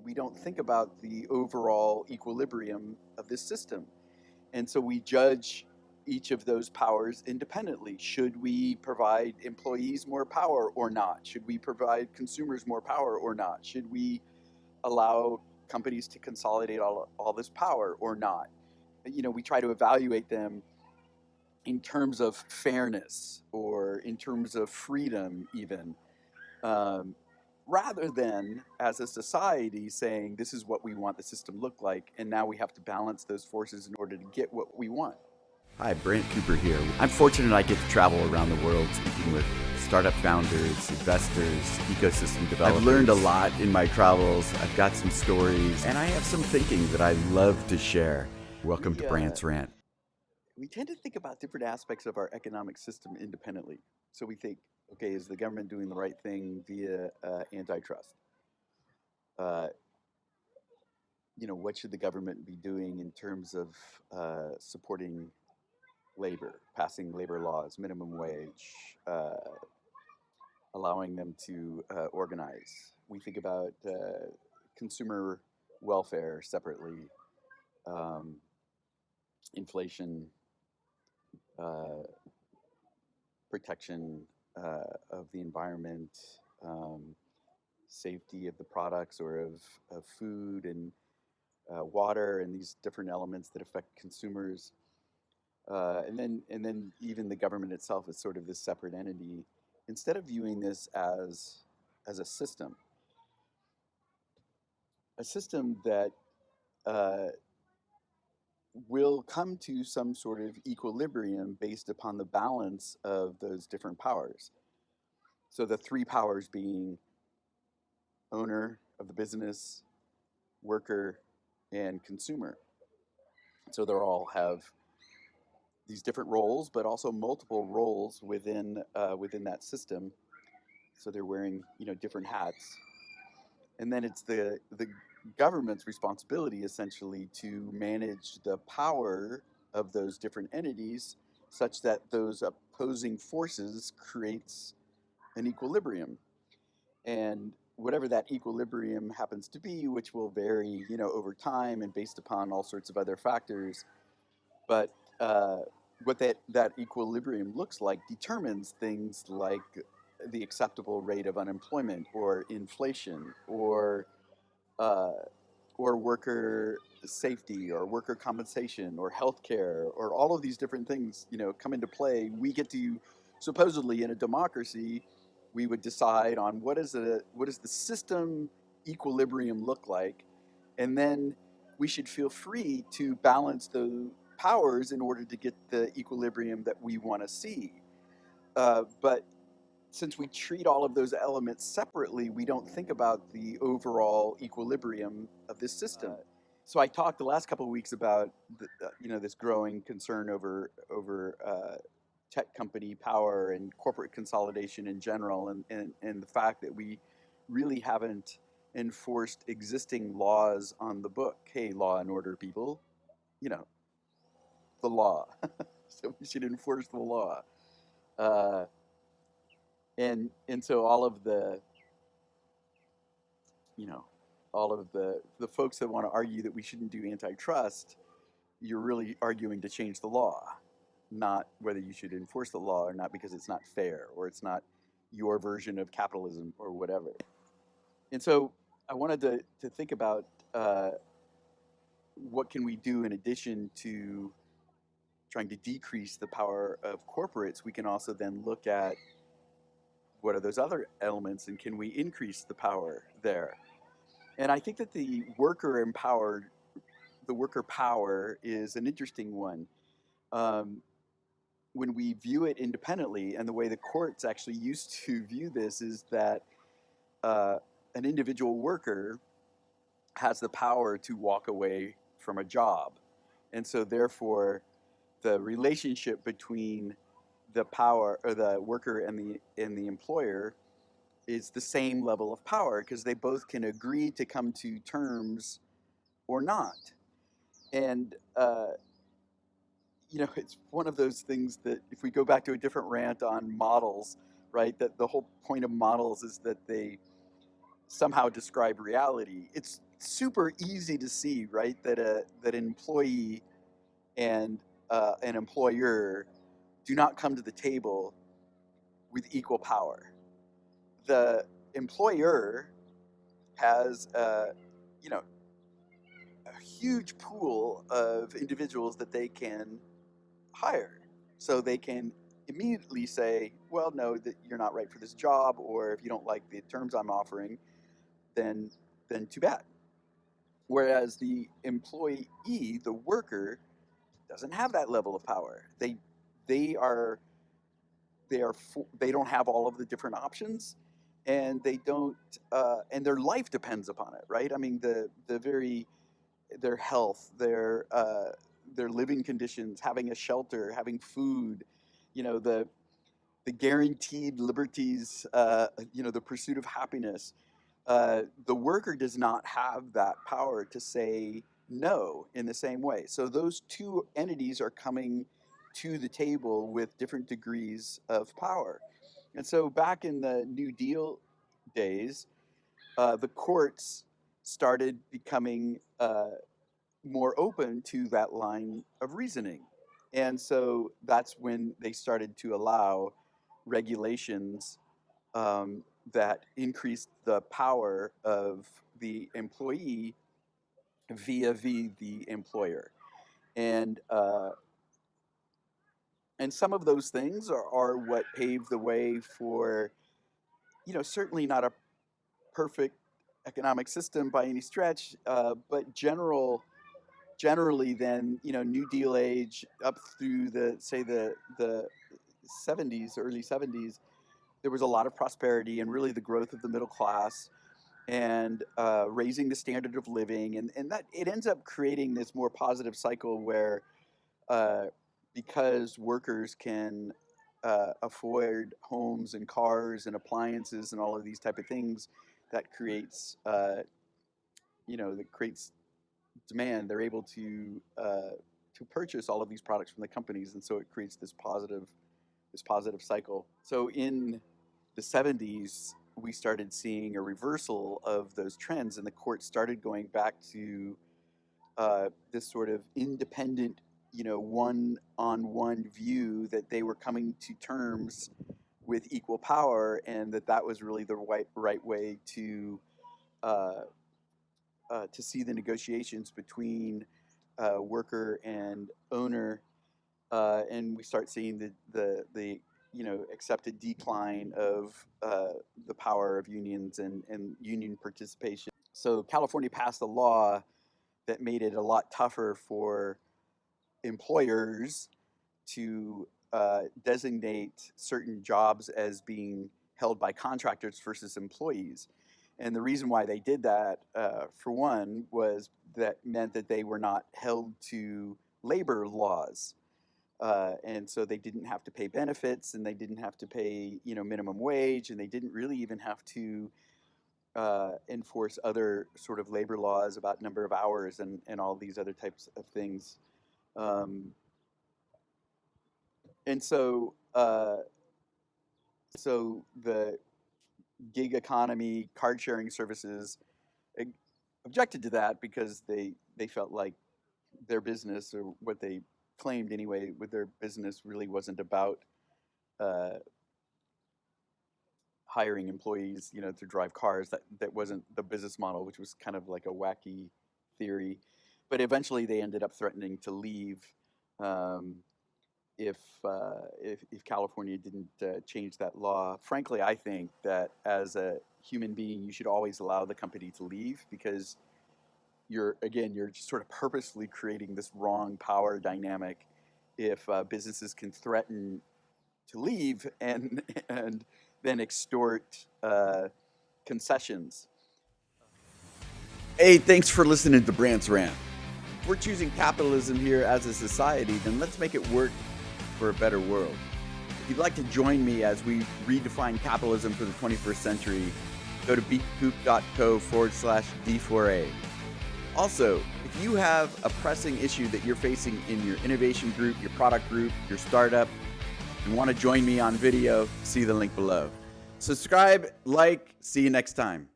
we don't think about the overall equilibrium of this system. And so we judge each of those powers independently. Should we provide employees more power or not? Should we provide consumers more power or not? Should we allow companies to consolidate all this power or not? We try to evaluate them in terms of fairness or in terms of freedom, even, um, rather than as a society saying this is what we want the system to look like, and now we have to balance those forces in order to get what we want. Hi, Brant Cooper here. I'm fortunate I get to travel around the world speaking with startup founders, investors, ecosystem developers. I've learned a lot in my travels. I've got some stories, and I have some thinking that I love to share. Welcome to Barts Rant. We tend to think about different aspects of our economic system independently. So we think, okay, is the government doing the right thing via antitrust? What should the government be doing in terms of supporting labor, passing labor laws, minimum wage, allowing them to organize? We think about consumer welfare separately, inflation, protection of the environment, safety of the products or of food and water, and these different elements that affect consumers. And then even the government itself is sort of this separate entity. Instead of viewing this as a system that uh, will come to some sort of equilibrium based upon the balance of those different powers. So the three powers being owner of the business, worker, and consumer. So they all have these different roles, but also multiple roles within that system. So they're wearing different hats, and then it's the government's responsibility essentially to manage the power of those different entities such that those opposing forces creates an equilibrium. And whatever that equilibrium happens to be, which will vary, over time and based upon all sorts of other factors, but what that equilibrium looks like determines things like the acceptable rate of unemployment or inflation uh, or worker safety or worker compensation or healthcare or all of these different things, come into play. We get to supposedly in a democracy, we would decide on what does the system equilibrium look like, and then we should feel free to balance the powers in order to get the equilibrium that we want to see. But since we treat all of those elements separately, we don't think about the overall equilibrium of this system. So I talked the last couple of weeks about this growing concern over tech company power and corporate consolidation in general, and the fact that we really haven't enforced existing laws on the book. Hey, law and order people, the law. So we should enforce the law. Uh, and so all of the folks that want to argue that we shouldn't do antitrust, you're really arguing to change the law, not whether you should enforce the law or not, because it's not fair or it's not your version of capitalism or whatever. And so I wanted to think about what can we do in addition to trying to decrease the power of corporates. We can also then look at what are those other elements and can we increase the power there. And I think that the worker power is an interesting one. When we view it independently, and the way the courts actually used to view this is that an individual worker has the power to walk away from a job. And so therefore, the relationship between the power or the worker and the employer is the same level of power because they both can agree to come to terms or not. And it's one of those things that if we go back to a different rant on models, right, that the whole point of models is that they somehow describe reality. It's super easy to see, right, that an employee and an employer do not come to the table with equal power. The employer has you know a huge pool of individuals that they can hire, so they can immediately say, well, no, that you're not right for this job, or if you don't like the terms I'm offering, then too bad. Whereas the employee, the worker, doesn't have that level of power. They are they don't have all of the different options, and they don't and their life depends upon it, right? I mean, the very their health, their living conditions, having a shelter, having food, the guaranteed liberties, the pursuit of happiness. The worker does not have that power to say no in the same way. So those two entities are coming to the table with different degrees of power. And so back in the New Deal days, the courts started becoming more open to that line of reasoning. And so that's when they started to allow regulations that increased the power of the employee via the employer. And some of those things are what paved the way for, certainly not a perfect economic system by any stretch, but generally then, New Deal age up through the 70s, early 70s, there was a lot of prosperity and really the growth of the middle class and raising the standard of living, and that it ends up creating this more positive cycle where uh, because workers can afford homes and cars and appliances and all of these type of things, that creates that creates demand. They're able to purchase all of these products from the companies, and so it creates this positive cycle. So in the 70s, we started seeing a reversal of those trends, and the court started going back to this sort of independent, one-on-one view that they were coming to terms with equal power, and that was really the right way uh, to see the negotiations between worker and owner, and we start seeing the accepted decline of the power of unions and union participation. So California passed a law that made it a lot tougher for employers to designate certain jobs as being held by contractors versus employees. And the reason why they did that, for one, was that meant that they were not held to labor laws. And so they didn't have to pay benefits, and they didn't have to pay, minimum wage, and they didn't really even have to enforce other sort of labor laws about number of hours and all these other types of things. Um, and so, so the gig economy, card sharing services objected to that because they felt like their business, or what they claimed anyway, with their business really wasn't about uh, hiring employees, to drive cars. That wasn't the business model, which was kind of like a wacky theory. But eventually, they ended up threatening to leave um, if California didn't change that law. Frankly, I think that as a human being, you should always allow the company to leave, because you're just sort of purposely creating this wrong power dynamic if businesses can threaten to leave and and then extort concessions. Hey, thanks for listening to Barts Rant. If we're choosing capitalism here as a society, then let's make it work for a better world. If you'd like to join me as we redefine capitalism for the 21st century, go to beatcoop.co/D4A. Also, if you have a pressing issue that you're facing in your innovation group, your product group, your startup, and want to join me on video, see the link below. Subscribe, like, see you next time.